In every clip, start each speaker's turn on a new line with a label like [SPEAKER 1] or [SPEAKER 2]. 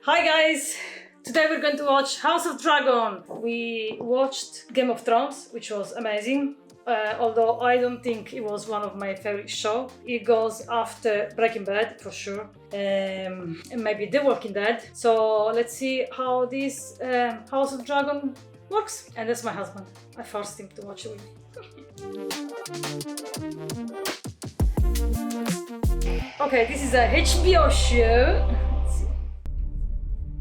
[SPEAKER 1] Hi guys! Today we're going to watch House of Dragon. We watched Game of Thrones, which was amazing. Although I don't think it was one of my favorite shows. It goes after Breaking Bad for sure, and maybe The Walking Dead. So let's see how this House of Dragon works. And that's my husband. I forced him to watch it with me. Okay, this is a HBO show.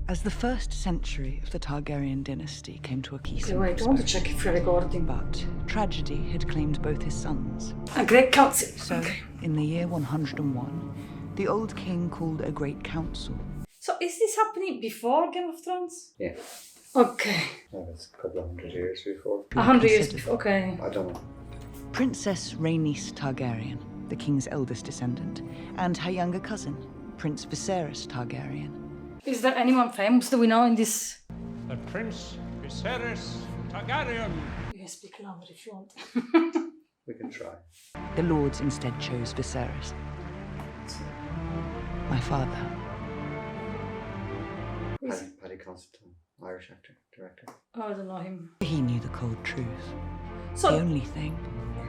[SPEAKER 2] As the first century of the Targaryen dynasty came to a peaceful
[SPEAKER 1] Wait, I want to check if you're recording.
[SPEAKER 2] but tragedy had claimed both his sons.
[SPEAKER 1] A great council.
[SPEAKER 2] So, in the year 101, the old king called a great council.
[SPEAKER 1] So is this happening before Game of Thrones?
[SPEAKER 3] Yeah.
[SPEAKER 1] Okay.
[SPEAKER 3] No, it's a couple of 100 years before.
[SPEAKER 1] 100 years before, okay.
[SPEAKER 3] I don't know.
[SPEAKER 2] Princess Rhaenys Targaryen, the king's eldest descendant, and her younger cousin, Prince Viserys Targaryen.
[SPEAKER 1] Is there anyone famous that we know in this?
[SPEAKER 4] The Prince Viserys Targaryen.
[SPEAKER 1] You can speak louder if you want.
[SPEAKER 3] We can try.
[SPEAKER 2] The lords instead chose Viserys. My father.
[SPEAKER 3] Paddy Constantine, Irish actor, director.
[SPEAKER 1] Oh, I don't know him.
[SPEAKER 2] He knew the cold truth. The
[SPEAKER 1] So
[SPEAKER 2] only thing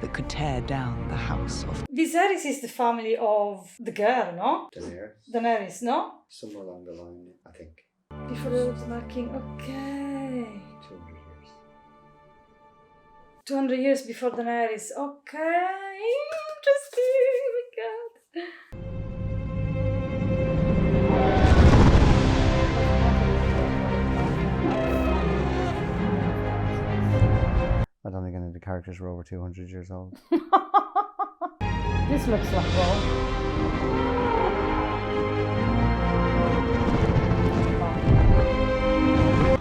[SPEAKER 2] that could tear down the house of...
[SPEAKER 1] Viserys is the family of the girl, no?
[SPEAKER 3] Daenerys.
[SPEAKER 1] Daenerys, no?
[SPEAKER 3] Somewhere along the line, I think.
[SPEAKER 1] Before the Mad King, okay.
[SPEAKER 3] 200 years.
[SPEAKER 1] 200 years before Daenerys, okay. Interesting, oh my god.
[SPEAKER 3] I don't think any of the characters were over 200 years old.
[SPEAKER 1] This looks like Rome.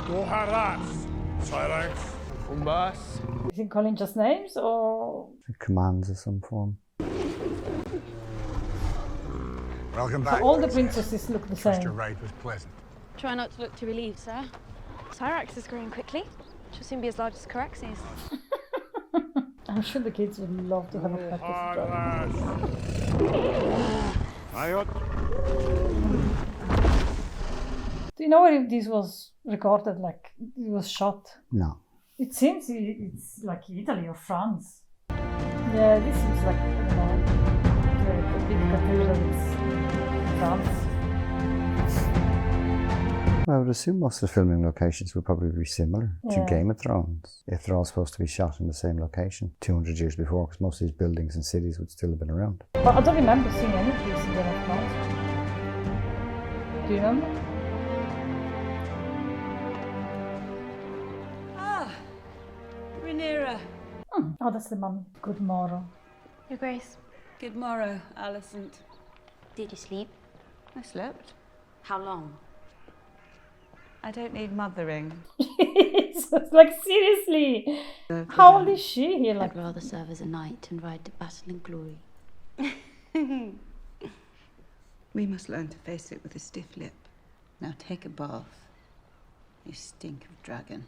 [SPEAKER 4] Doharas. Silence. Umbas.
[SPEAKER 1] Is he calling just names or?
[SPEAKER 3] It commands of some form.
[SPEAKER 5] Welcome
[SPEAKER 1] So
[SPEAKER 5] back.
[SPEAKER 1] all the princesses look the
[SPEAKER 5] Trust your
[SPEAKER 1] same.
[SPEAKER 5] ride was pleasant.
[SPEAKER 6] Try not to look too relieved, sir. Syrax is growing quickly. She'll soon be as large as Caraxes.
[SPEAKER 1] I'm sure the kids would love to have a pet with dragons.
[SPEAKER 4] Ayot.
[SPEAKER 1] Do you know where this was recorded? Like it was shot?
[SPEAKER 3] No.
[SPEAKER 1] It seems it's like Italy or France. Yeah, this seems like, you know, the big cathedral is France.
[SPEAKER 3] I would assume most of the filming locations would probably be similar to
[SPEAKER 1] Yeah.
[SPEAKER 3] Game of Thrones, if they're all supposed to be shot in the same location 200 years before, because most of these buildings and cities would still have been around.
[SPEAKER 1] But I don't remember seeing any of this in Game of Thrones. Do you remember?
[SPEAKER 7] Ah, Rhaenyra.
[SPEAKER 1] Oh, that's the mum. Good morrow.
[SPEAKER 6] Your Grace,
[SPEAKER 7] Good morrow, Alicent.
[SPEAKER 6] did you sleep?
[SPEAKER 7] I slept.
[SPEAKER 6] How long?
[SPEAKER 7] I don't need mothering.
[SPEAKER 1] Jesus, like seriously. How old is she here? Like,
[SPEAKER 6] I'd rather serve as a knight and ride to battle in glory.
[SPEAKER 7] We must learn to face it with a stiff lip. Now take a bath. You stink of dragon.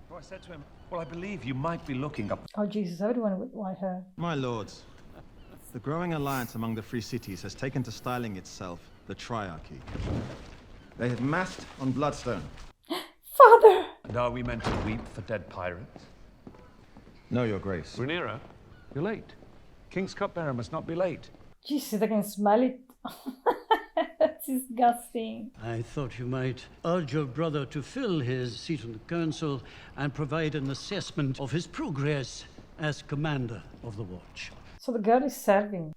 [SPEAKER 4] So I said to him, well, I believe you might be looking up.
[SPEAKER 1] oh Jesus, everyone with white hair.
[SPEAKER 8] My lords, the growing alliance among the free cities has taken to styling itself the Triarchy. They have massed on Bloodstone.
[SPEAKER 1] Father!
[SPEAKER 4] And are we meant to weep for dead pirates?
[SPEAKER 8] No, your grace.
[SPEAKER 4] Rhaenyra, you're late. King's cupbearer must not be late.
[SPEAKER 1] Jesus, I can smell it. That's disgusting.
[SPEAKER 9] I thought you might urge your brother to fill his seat on the council and provide an assessment of his progress as commander of the watch.
[SPEAKER 1] So the girl is serving.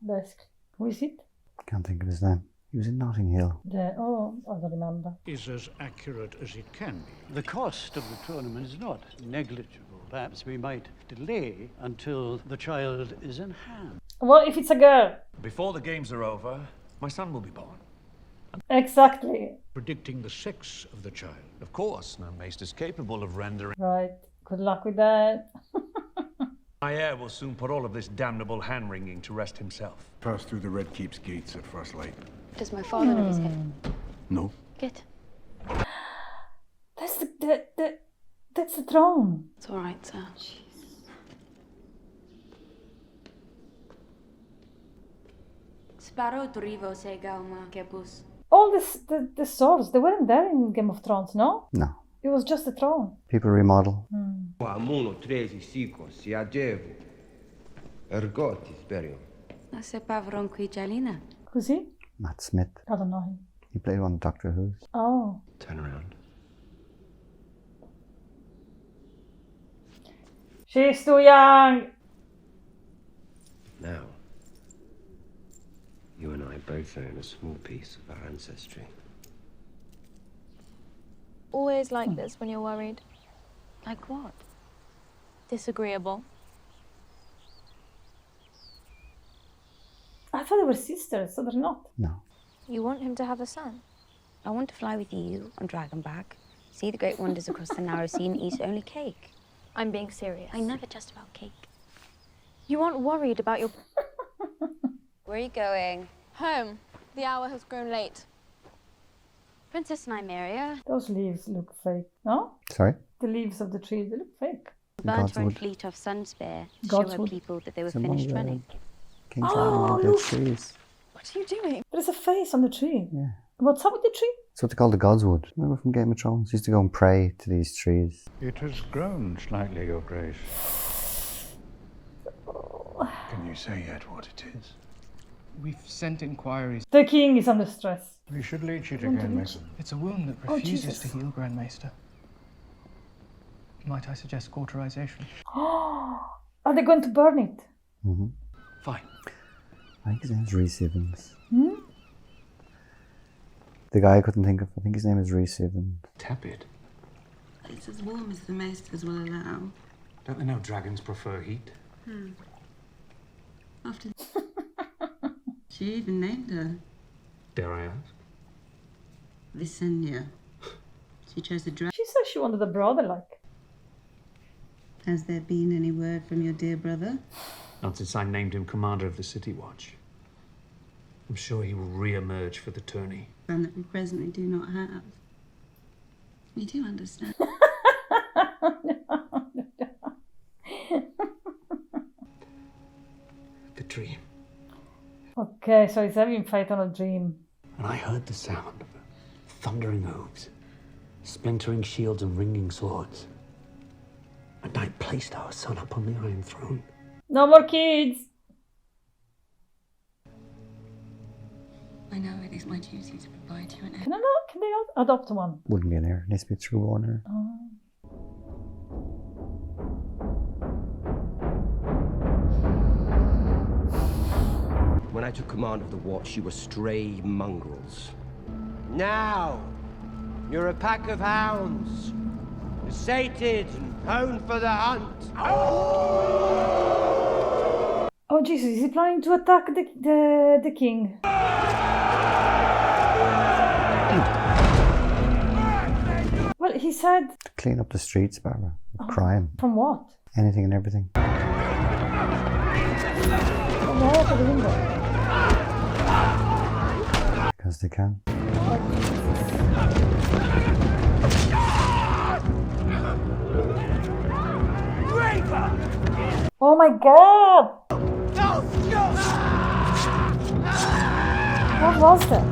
[SPEAKER 1] Basically. Who is it?
[SPEAKER 3] Can't think of his name. He was in Notting Hill.
[SPEAKER 1] Oh, I don't remember.
[SPEAKER 9] Is as accurate as it can be. The cost of the tournament is not negligible. Perhaps we might delay until the child is in hand.
[SPEAKER 1] Well, if it's a girl.
[SPEAKER 4] Before the games are over, my son will be born.
[SPEAKER 1] Exactly.
[SPEAKER 9] Predicting the sex of the child.
[SPEAKER 4] Of course, no mace is capable of rendering.
[SPEAKER 1] Right. Good luck with that.
[SPEAKER 4] My heir will soon put all of this damnable hand-wringing to rest himself.
[SPEAKER 5] Pass through the Red Keep's gates at first light.
[SPEAKER 6] Does my father know he's here?
[SPEAKER 5] No.
[SPEAKER 6] Good.
[SPEAKER 1] That's the throne.
[SPEAKER 6] It's all right, sir. Sparrow Drivo Segauma Kebus.
[SPEAKER 1] All the swords, they weren't there in Game of Thrones, no?
[SPEAKER 3] No.
[SPEAKER 1] It was just a throne.
[SPEAKER 3] People remodel.
[SPEAKER 7] That's a pavron qui jalina.
[SPEAKER 1] Who's he?
[SPEAKER 3] Matt Smith.
[SPEAKER 1] I don't know him.
[SPEAKER 3] He played one of Doctor Who's.
[SPEAKER 1] Oh.
[SPEAKER 5] Turn around.
[SPEAKER 1] She's too young.
[SPEAKER 10] Now, you and I both own a small piece of our ancestry.
[SPEAKER 6] Always like this when you're worried. Like what? Disagreeable.
[SPEAKER 1] I thought they were sisters, so they're not.
[SPEAKER 3] No.
[SPEAKER 6] You want him to have a son?
[SPEAKER 11] I want to fly with you on Dragonback, see the great wonders across the narrow sea and eat only cake.
[SPEAKER 6] I'm being serious.
[SPEAKER 11] I never just about cake.
[SPEAKER 6] You aren't worried about your...
[SPEAKER 11] Where are you going?
[SPEAKER 6] Home. The hour has grown late.
[SPEAKER 11] Princess Nymeria.
[SPEAKER 1] Those leaves look fake, no?
[SPEAKER 3] Sorry?
[SPEAKER 1] The leaves of the tree, they look fake.
[SPEAKER 11] Burnt her own
[SPEAKER 3] Godswood.
[SPEAKER 11] fleet off Sunspear to show her
[SPEAKER 1] Godswood.
[SPEAKER 11] people that they were
[SPEAKER 3] Some
[SPEAKER 11] finished
[SPEAKER 3] of the
[SPEAKER 11] running.
[SPEAKER 3] King's
[SPEAKER 1] Oh,
[SPEAKER 3] Landing
[SPEAKER 1] look.
[SPEAKER 3] trees.
[SPEAKER 6] What are you doing?
[SPEAKER 1] There's a face on the tree.
[SPEAKER 3] Yeah.
[SPEAKER 1] What's up with the tree?
[SPEAKER 3] It's what they call the Godswood. Remember from Game of Thrones? Used to go and pray to these trees.
[SPEAKER 5] It has grown slightly, Your Grace. Can you say yet what it is?
[SPEAKER 12] We've sent inquiries.
[SPEAKER 1] The king is under stress.
[SPEAKER 5] We should leech it
[SPEAKER 1] Want to
[SPEAKER 5] again,
[SPEAKER 1] leech?
[SPEAKER 5] Mason.
[SPEAKER 12] It's a wound that
[SPEAKER 1] Oh,
[SPEAKER 12] refuses
[SPEAKER 1] Jesus.
[SPEAKER 12] to heal, Grand Maester. Might I suggest cauterization?
[SPEAKER 1] Are they going to burn it?
[SPEAKER 3] Mm-hmm.
[SPEAKER 12] Fine.
[SPEAKER 3] I think his name's Rhys Evans.
[SPEAKER 1] Hmm?
[SPEAKER 3] The guy I couldn't think of, I think his name is Rhys Evans.
[SPEAKER 10] Tepid.
[SPEAKER 7] It's as warm as the maesters will allow.
[SPEAKER 10] Don't they know dragons prefer heat?
[SPEAKER 7] After she even named her
[SPEAKER 10] Dare I ask?
[SPEAKER 7] Visenya. She chose a dragon.
[SPEAKER 1] She said she wanted a brother, like.
[SPEAKER 7] Has there been any word from your dear brother?
[SPEAKER 4] Not since I named him commander of the City Watch. I'm sure he will re-emerge for the tourney.
[SPEAKER 7] One that we presently do not have. You do understand.
[SPEAKER 4] The dream.
[SPEAKER 1] Okay, so he's having fight on a dream.
[SPEAKER 13] And I heard the sound of thundering hooves, splintering shields and ringing swords. And I placed our son upon the Iron Throne.
[SPEAKER 1] No more kids!
[SPEAKER 7] I know it is my duty to provide you an heir.
[SPEAKER 1] Can they adopt one?
[SPEAKER 3] Wouldn't be an heir. Needs to be a true-born heir.
[SPEAKER 1] Oh.
[SPEAKER 10] When I took command of the Watch, you were stray mongrels. Now, you're a pack of hounds, sated and honed for the hunt.
[SPEAKER 1] Oh Jesus, is he planning to attack the king? Well, he said...
[SPEAKER 3] To clean up the streets, Barbara. Of crime.
[SPEAKER 1] From what?
[SPEAKER 3] Anything and everything.
[SPEAKER 1] From where out of the window?
[SPEAKER 3] Because they can.
[SPEAKER 1] Oh my god! What was that?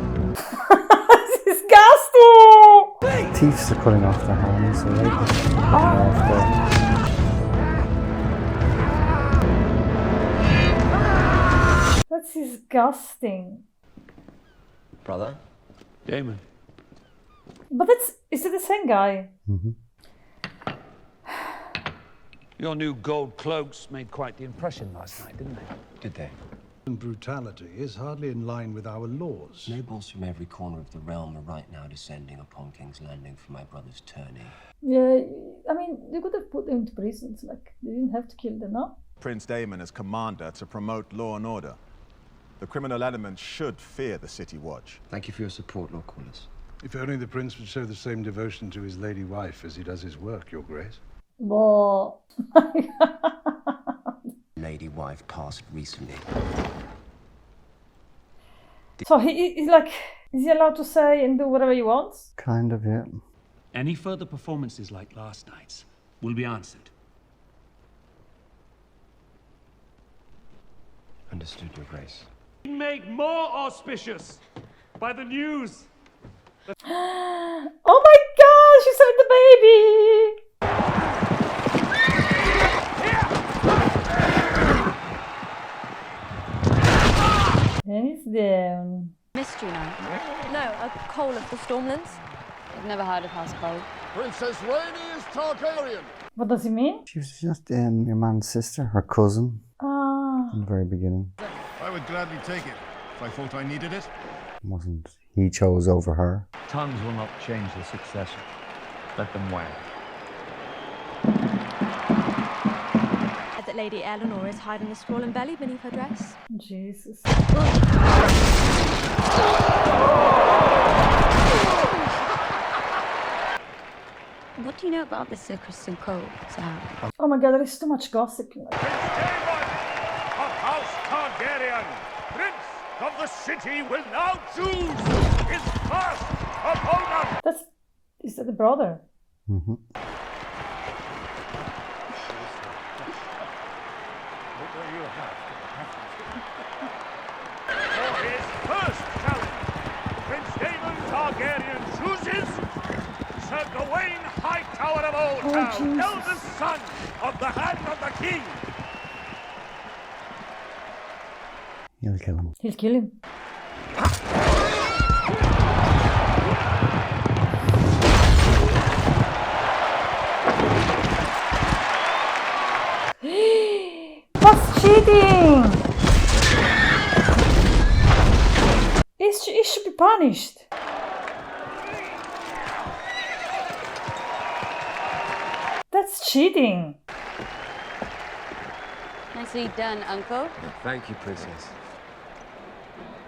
[SPEAKER 1] It's disgusting!
[SPEAKER 3] Thieves are cutting off their hands, so rapists are cutting off their...
[SPEAKER 1] That's disgusting.
[SPEAKER 10] Brother?
[SPEAKER 4] Damon.
[SPEAKER 1] But is it the same guy?
[SPEAKER 3] Mm-hmm.
[SPEAKER 4] Your new gold cloaks made quite the impression last night, didn't they?
[SPEAKER 10] Did they?
[SPEAKER 5] And brutality is hardly in line with our laws.
[SPEAKER 10] Nobles from every corner of the realm are right now descending upon King's Landing for my brother's tourney.
[SPEAKER 1] Yeah, I mean, you could have put them into prisons, like, they didn't have to kill them, no?
[SPEAKER 8] Prince Damon as commander to promote law and order. The criminal element should fear the City Watch.
[SPEAKER 10] Thank you for your support, Lord Corliss.
[SPEAKER 5] If only the prince would show the same devotion to his lady wife as he does his work, Your Grace.
[SPEAKER 1] Whoa.
[SPEAKER 10] Lady wife passed recently.
[SPEAKER 1] So he's like, is he allowed to say and do whatever he wants?
[SPEAKER 3] Kind of, yeah.
[SPEAKER 13] Any further performances like last night's will be answered.
[SPEAKER 10] Understood, Your Grace.
[SPEAKER 4] Make more auspicious. by the news.
[SPEAKER 1] Oh my god, she's having the baby! He's down.
[SPEAKER 6] Mystery Knight? No, a Cole of the Stormlands. I've never heard of House Cole.
[SPEAKER 14] Princess Rainey is Targaryen.
[SPEAKER 1] What does he mean?
[SPEAKER 3] She was just your man's sister, her cousin,
[SPEAKER 1] Ah.
[SPEAKER 3] in the very beginning.
[SPEAKER 14] I would gladly take it if I thought I needed it.
[SPEAKER 3] Wasn't he chose over her?
[SPEAKER 15] Tongues will not change the succession. Let them wag.
[SPEAKER 6] That Lady Eleanor is hiding a sprawling belly beneath her dress.
[SPEAKER 1] Jesus.
[SPEAKER 11] What do you know about this Sir Kristen Cole, Sam?
[SPEAKER 1] Oh my god, there is too much gossip.
[SPEAKER 16] Of House Targaryen, Prince of the city, will now choose his first opponent.
[SPEAKER 1] Is that the brother?
[SPEAKER 3] Mm-hmm.
[SPEAKER 16] For his first challenge, Prince Daemon Targaryen chooses Sir Gawain Hightower of Oldtown, eldest son of the Hand of the King.
[SPEAKER 3] He'll kill him.
[SPEAKER 1] He'll kill him. That's cheating! He should be punished. That's cheating.
[SPEAKER 11] Nicely done, Uncle.
[SPEAKER 10] Thank you, Princess.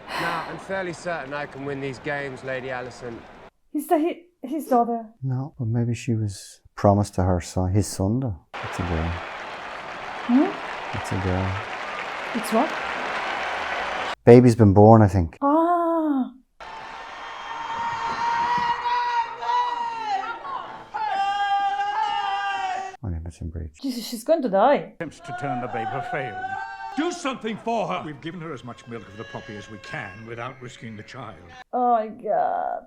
[SPEAKER 10] Now, I'm fairly certain I can win these games, Lady Alicent.
[SPEAKER 1] Is that his daughter?
[SPEAKER 3] No, but maybe she was promised to her son, his son, though. It's a girl.
[SPEAKER 1] Hmm?
[SPEAKER 3] It's a girl.
[SPEAKER 1] It's what?
[SPEAKER 3] Baby's been born, I think.
[SPEAKER 1] Ah.
[SPEAKER 3] My name is in breach.
[SPEAKER 1] Jesus, she's going to die.
[SPEAKER 16] Attempts to turn the babe have failed.
[SPEAKER 4] Do something for her. We've given her as much milk of the poppy as we can without risking the child.
[SPEAKER 1] Oh my god.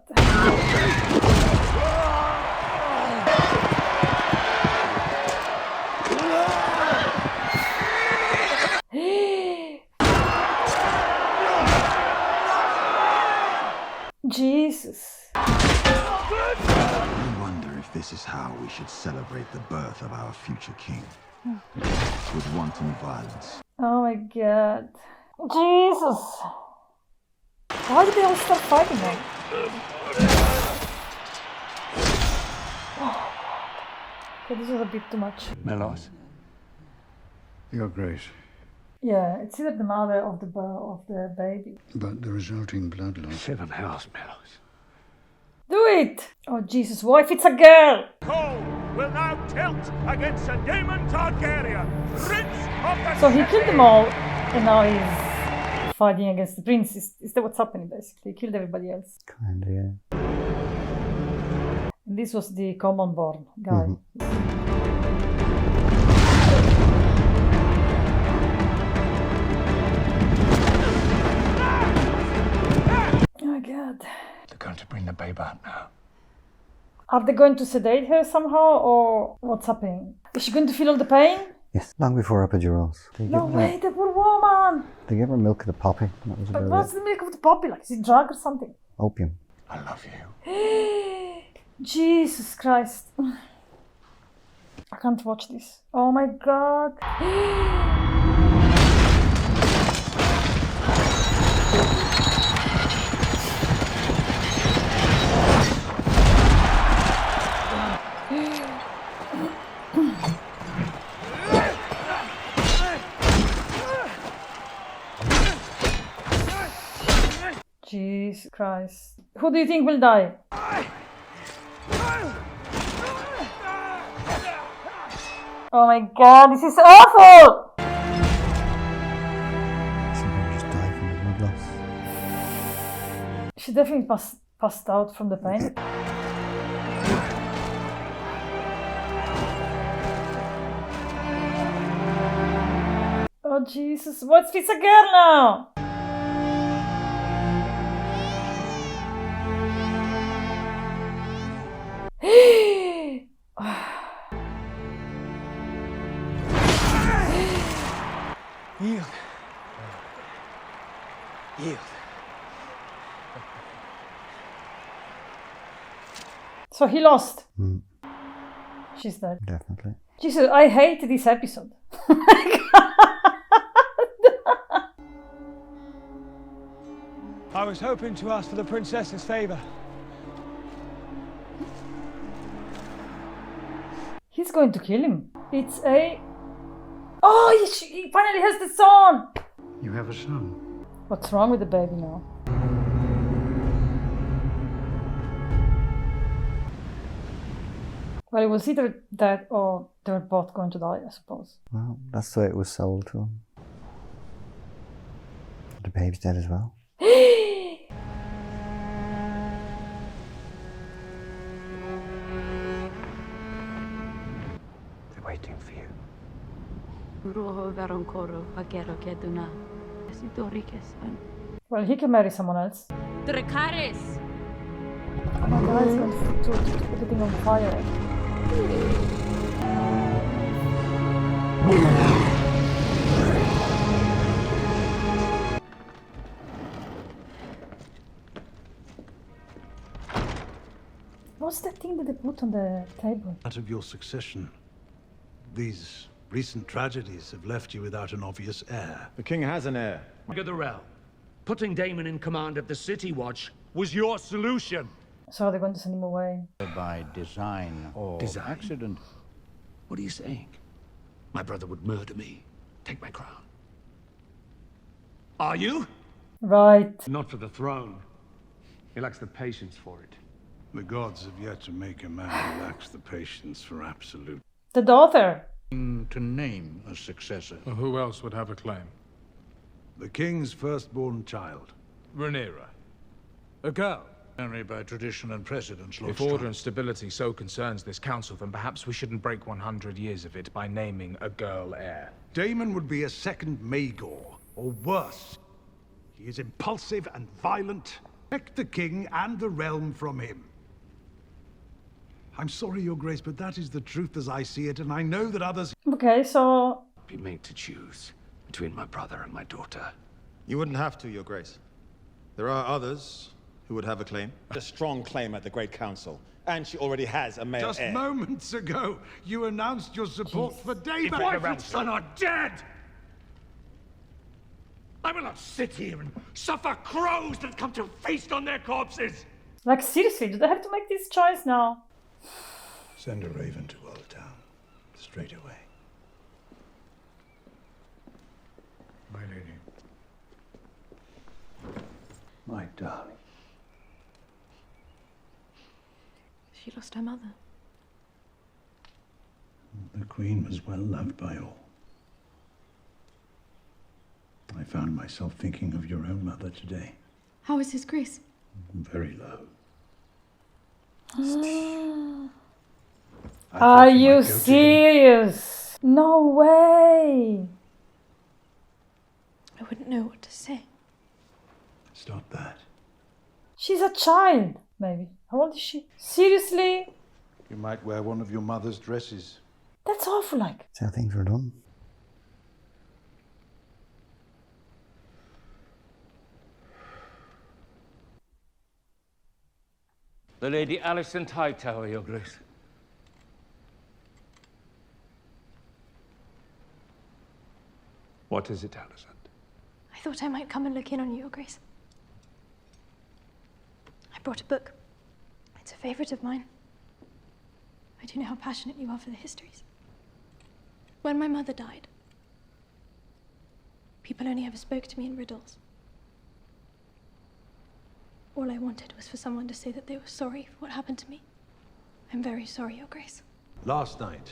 [SPEAKER 1] Jesus.
[SPEAKER 8] I wonder if this is how we should celebrate the birth of our future king. With wanton violence.
[SPEAKER 1] Oh my god. Jesus. Why did they all start fighting now? Okay, this was a bit too much.
[SPEAKER 5] Melos. Your Grace,
[SPEAKER 1] Yeah, it's either the mother of the baby.
[SPEAKER 5] but the resulting blood loss.
[SPEAKER 13] 7 hours, Melos.
[SPEAKER 1] Do it! Oh Jesus, what if it's a girl?
[SPEAKER 16] Cole will now tilt against Sir Daemon Targaryen, Prince of the
[SPEAKER 1] So he
[SPEAKER 16] City.
[SPEAKER 1] killed them all, and now he's fighting against the prince. Is that what's happening basically? He killed everybody else.
[SPEAKER 3] Kinda, yeah.
[SPEAKER 1] And this was the common born guy. Oh my god.
[SPEAKER 15] They're going to bring the babe out now.
[SPEAKER 1] Are they going to sedate her somehow, or what's happening? Is she going to feel all the pain?
[SPEAKER 3] Yes, long before epidurals. They
[SPEAKER 1] No
[SPEAKER 3] give her-
[SPEAKER 1] way, the poor woman!
[SPEAKER 3] They gave her milk of the poppy. That was
[SPEAKER 1] But
[SPEAKER 3] about
[SPEAKER 1] what's
[SPEAKER 3] it.
[SPEAKER 1] the milk of the poppy like? Is it drug or something?
[SPEAKER 3] Opium.
[SPEAKER 15] I love you.
[SPEAKER 1] Jesus Christ. I can't watch this. Oh my god. Jesus Christ. Who do you think will die? Oh my god, this is awful!
[SPEAKER 3] Somebody just died from the blood loss.
[SPEAKER 1] She definitely passed out from the pain. Oh Jesus, what's this a girl now? So he lost.
[SPEAKER 3] Mm,
[SPEAKER 1] She's dead.
[SPEAKER 3] definitely.
[SPEAKER 1] Jesus, I hate this episode.
[SPEAKER 17] I was hoping to ask for the princess's favor.
[SPEAKER 1] He's going to kill him. It's a... Oh, he finally has the son!
[SPEAKER 5] You have a son.
[SPEAKER 1] What's wrong with the baby now? Well, it was either that or they were both going to die, I suppose.
[SPEAKER 3] Well, that's the way it was sold to him. The baby's dead as well.
[SPEAKER 13] They're waiting for you.
[SPEAKER 1] Well, he can marry someone else.
[SPEAKER 11] Dracarys!
[SPEAKER 1] Oh my god, he's going to put everything on fire. What's that thing that they put on the table?
[SPEAKER 5] Out of your succession. These recent tragedies have left you without an obvious heir.
[SPEAKER 8] The king has an heir.
[SPEAKER 16] Of the realm. Putting Daemon in command of the City Watch was your solution.
[SPEAKER 1] So they're going to send him away.
[SPEAKER 15] By design or
[SPEAKER 16] Design?
[SPEAKER 15] accident.
[SPEAKER 16] What are you saying? My brother would murder me. Take my crown. Are you?
[SPEAKER 1] Right.
[SPEAKER 4] Not for the throne. He lacks the patience for it.
[SPEAKER 5] The gods have yet to make a man who lacks the patience for absolute.
[SPEAKER 1] The daughter.
[SPEAKER 15] To name a successor.
[SPEAKER 18] Well, who else would have a claim?
[SPEAKER 5] The king's firstborn child.
[SPEAKER 18] Rhaenyra. A girl.
[SPEAKER 15] Only by tradition and precedence, Lord
[SPEAKER 18] If order and stability so concerns this council, then perhaps we shouldn't break 100 years of it by naming a girl heir.
[SPEAKER 5] Daemon would be a second Maegor, or worse. He is impulsive and violent. Protect the king and the realm from him. I'm sorry, Your Grace, but that is the truth as I see it, and I know that others...
[SPEAKER 1] Okay, so...
[SPEAKER 16] Be made to choose between my brother and my daughter.
[SPEAKER 8] You wouldn't have to, Your Grace. There are others who would have a claim.
[SPEAKER 19] A strong claim at the Great Council, and she already has a male
[SPEAKER 5] Just
[SPEAKER 19] heir.
[SPEAKER 5] moments ago, you announced your support for Daemon.
[SPEAKER 16] If wife and son are dead, I will not sit here and suffer crows that come to feast on their corpses.
[SPEAKER 1] Like, seriously, do they have to make this choice now?
[SPEAKER 5] Send a raven to Old Town, straight away.
[SPEAKER 18] My lady.
[SPEAKER 5] My darling.
[SPEAKER 6] She lost her mother.
[SPEAKER 5] The Queen was well loved by all. I found myself thinking of your own mother today.
[SPEAKER 6] How is His Grace?
[SPEAKER 5] Very low.
[SPEAKER 1] Are you serious? No way!
[SPEAKER 6] I wouldn't know what to say.
[SPEAKER 5] Stop that.
[SPEAKER 1] She's a child, maybe. How old is she? Seriously?
[SPEAKER 5] You might wear one of your mother's dresses.
[SPEAKER 1] That's awful, like.
[SPEAKER 3] That's how things were done.
[SPEAKER 13] The Lady Alicent Hightower, Your Grace.
[SPEAKER 4] What is it, Alicent?
[SPEAKER 6] I thought I might come and look in on you, Your Grace. I brought a book. It's a favorite of mine. I do know how passionate you are for the histories. When my mother died, people only ever spoke to me in riddles. All I wanted was for someone to say that they were sorry for what happened to me. I'm very sorry, Your Grace.
[SPEAKER 5] Last night,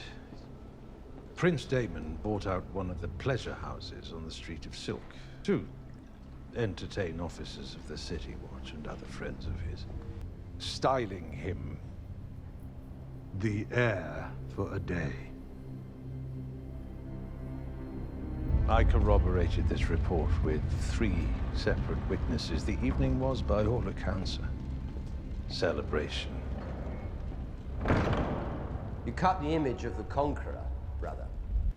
[SPEAKER 5] Prince Daemon bought out one of the pleasure houses on the Street of Silk to entertain officers of the City Watch and other friends of his, styling him the heir for a day. I corroborated this report with 3 separate witnesses. The evening was, by all accounts, a celebration.
[SPEAKER 10] You cut the image of the conqueror, brother.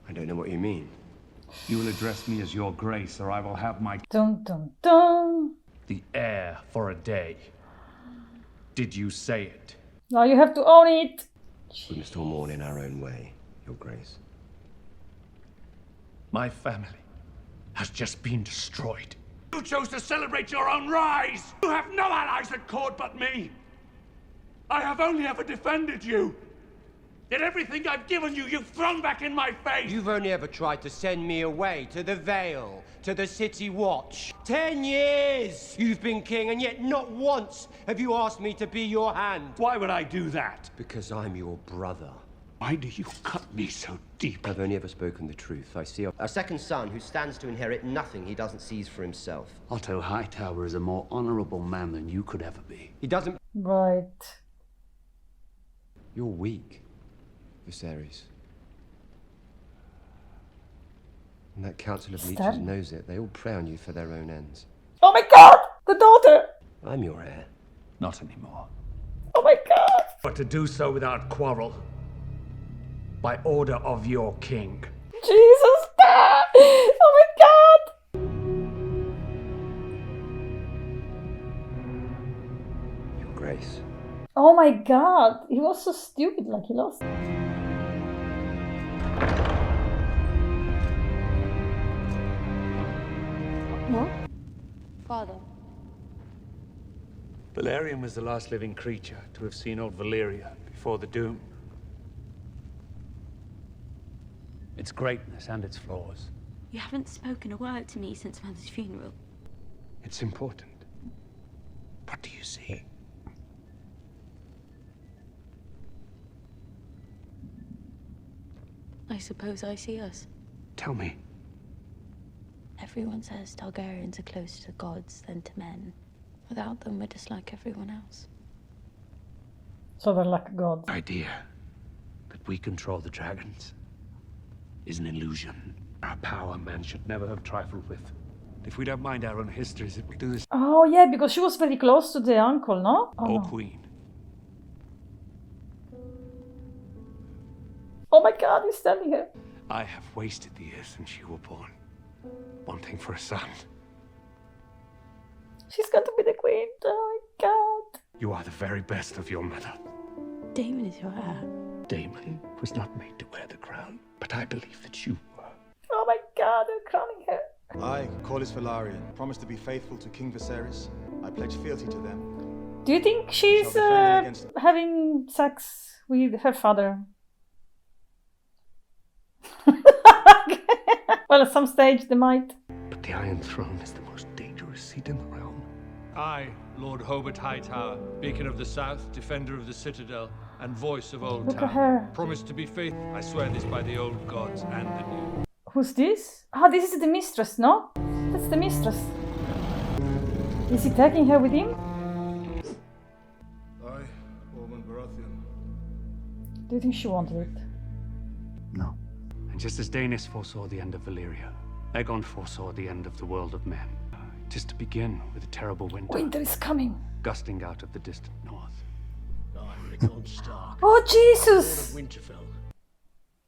[SPEAKER 10] I don't know what you mean.
[SPEAKER 4] You will address me as Your Grace, or I will have my...
[SPEAKER 1] Dun dun dun!
[SPEAKER 4] The heir for a day. Did you say it?
[SPEAKER 1] Now you have to own it.
[SPEAKER 10] We must all mourn in our own way, Your Grace.
[SPEAKER 4] My family has just been destroyed. You chose to celebrate your own rise! You have no allies at court but me! I have only ever defended you! Yet everything I've given you, you've thrown back in my face!
[SPEAKER 10] You've only ever tried to send me away to the Vale, to the City Watch. 10 years you've been king, and yet not once have you asked me to be your hand.
[SPEAKER 4] Why would I do that?
[SPEAKER 10] Because I'm your brother.
[SPEAKER 4] Why do you cut me so deep?
[SPEAKER 10] I've only ever spoken the truth. I see a second son who stands to inherit nothing he doesn't seize for himself.
[SPEAKER 13] Otto Hightower is a more honorable man than you could ever be.
[SPEAKER 10] He doesn't...
[SPEAKER 1] Right.
[SPEAKER 10] You're weak, Viserys. And that Council of Leeches knows it. They all prey on you for their own ends.
[SPEAKER 1] Oh my god! The daughter!
[SPEAKER 10] I'm your heir.
[SPEAKER 13] Not anymore.
[SPEAKER 1] Oh my god!
[SPEAKER 4] But to do so without quarrel. By order of your king.
[SPEAKER 1] Jesus! Oh my god!
[SPEAKER 10] Your Grace.
[SPEAKER 1] Oh my god! He was so stupid, like he lost. What?
[SPEAKER 11] Father.
[SPEAKER 4] Valerian was the last living creature to have seen old Valyria before the Doom. Its greatness and its flaws.
[SPEAKER 11] You haven't spoken a word to me since Mother's funeral.
[SPEAKER 4] It's important. What do you see?
[SPEAKER 11] I suppose I see us.
[SPEAKER 4] Tell me.
[SPEAKER 11] Everyone says Targaryens are closer to gods than to men. Without them, we're just like everyone else.
[SPEAKER 1] So they're like gods.
[SPEAKER 13] The idea that we control the dragons is an illusion.
[SPEAKER 4] Our power man should never have trifled with. If we don't mind our own histories, it will do this.
[SPEAKER 1] Oh yeah, because she was very close to the uncle, no? Oh,
[SPEAKER 4] Or
[SPEAKER 1] no.
[SPEAKER 4] queen.
[SPEAKER 1] Oh my god, he's standing here.
[SPEAKER 4] I have wasted the years since you were born, wanting for a son.
[SPEAKER 1] She's going to be the queen. Oh my god.
[SPEAKER 4] You are the very best of your mother.
[SPEAKER 11] Daemon is your heir.
[SPEAKER 4] Daemon was not made to wear the crown, but I believe that you were.
[SPEAKER 1] Oh my god, they're crowning her.
[SPEAKER 20] I, Corlys Velaryon, promise to be faithful to King Viserys. I pledge fealty to them.
[SPEAKER 1] Do you think she's having sex with her father? Well, at some stage they might.
[SPEAKER 4] But the Iron Throne is the most dangerous seat in the realm.
[SPEAKER 21] I, Lord Hobart Hightower, Beacon of the South, Defender of the Citadel, and Voice of Old
[SPEAKER 1] Look at
[SPEAKER 21] Town,
[SPEAKER 1] her.
[SPEAKER 21] promise to be faithful. I swear this by the old gods and the new.
[SPEAKER 1] Who's this? Ah, this is the mistress, no? That's the mistress. Is he taking her with him?
[SPEAKER 14] I, Ormond Baratheon.
[SPEAKER 1] Do you think she wanted it?
[SPEAKER 3] No.
[SPEAKER 4] And just as Daenerys foresaw the end of Valyria, Aegon foresaw the end of the world of men. Just to begin with a terrible winter.
[SPEAKER 1] Winter is coming.
[SPEAKER 4] Gusting out of the distant north.
[SPEAKER 9] I'm Rickon Stark,
[SPEAKER 1] Oh, Jesus!
[SPEAKER 9] Lord of Winterfell.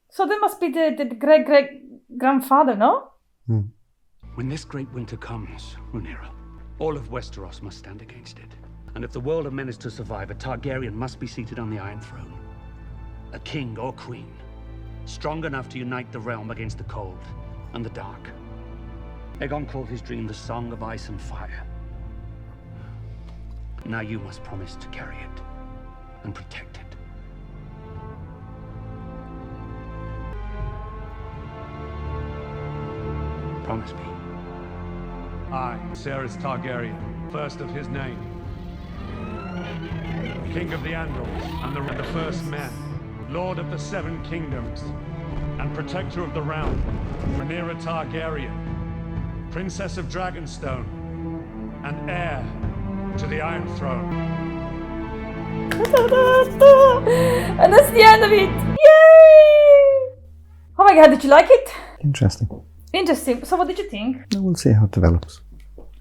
[SPEAKER 1] So that must be the great-great-grandfather, no?
[SPEAKER 4] When this great winter comes, Rhaenyra, all of Westeros must stand against it. And if the world of men is to survive, a Targaryen must be seated on the Iron Throne. A king or queen, strong enough to unite the realm against the cold and the dark. Aegon called his dream the Song of Ice and Fire. Now you must promise to carry it and protect it. Promise me.
[SPEAKER 18] I, Viserys Targaryen, first of his name, King of the Andals and the first men, Lord of the Seven Kingdoms, and Protector of the Realm, Rhaenyra Targaryen, Princess of Dragonstone, and heir to the Iron Throne.
[SPEAKER 1] And that's the end of it. Yay! Oh my god, did you like it?
[SPEAKER 3] Interesting.
[SPEAKER 1] Interesting. So what did you think?
[SPEAKER 3] We'll see how it develops.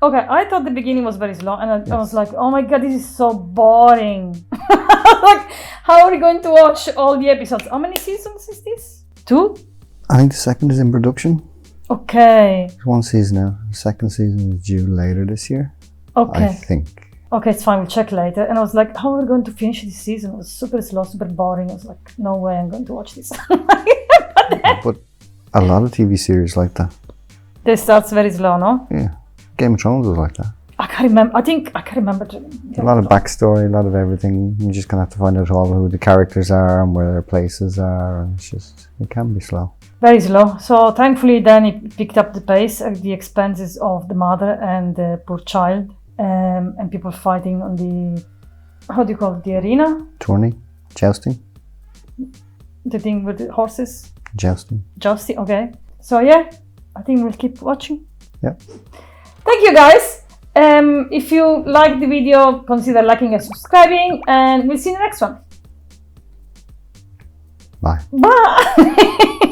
[SPEAKER 1] Okay, I thought the beginning was very slow and I was like, oh my god, this is so boring. Like, how are we going to watch all the episodes? How many seasons is this? 2?
[SPEAKER 3] I think the second is in production.
[SPEAKER 1] Okay.
[SPEAKER 3] There's one season now. The second season is due later this year.
[SPEAKER 1] Okay.
[SPEAKER 3] I think.
[SPEAKER 1] okay, it's fine, we'll check later. And I was like, how are we going to finish this season? It was super slow, super boring. I was like, no way I'm going to watch this.
[SPEAKER 3] But a lot of TV series like that.
[SPEAKER 1] This starts very slow, no?
[SPEAKER 3] Yeah. Game of Thrones was like that.
[SPEAKER 1] I can't remember. I can't remember.
[SPEAKER 3] A lot of backstory, a lot of everything. You're just going to have to find out all who the characters are and where their places are. And it's just, it can be slow.
[SPEAKER 1] Very slow. So thankfully then it picked up the pace at the expenses of the mother and the poor child. And people fighting on the, how do you call it, the arena?
[SPEAKER 3] Tourney? Jousting?
[SPEAKER 1] The thing with the horses?
[SPEAKER 3] Jousting.
[SPEAKER 1] Jousting, okay. So yeah, I think we'll keep watching.
[SPEAKER 3] Yep.
[SPEAKER 1] Thank you guys. If you like the video, consider liking and subscribing, and we'll see you in the next one.
[SPEAKER 3] Bye.
[SPEAKER 1] Bye.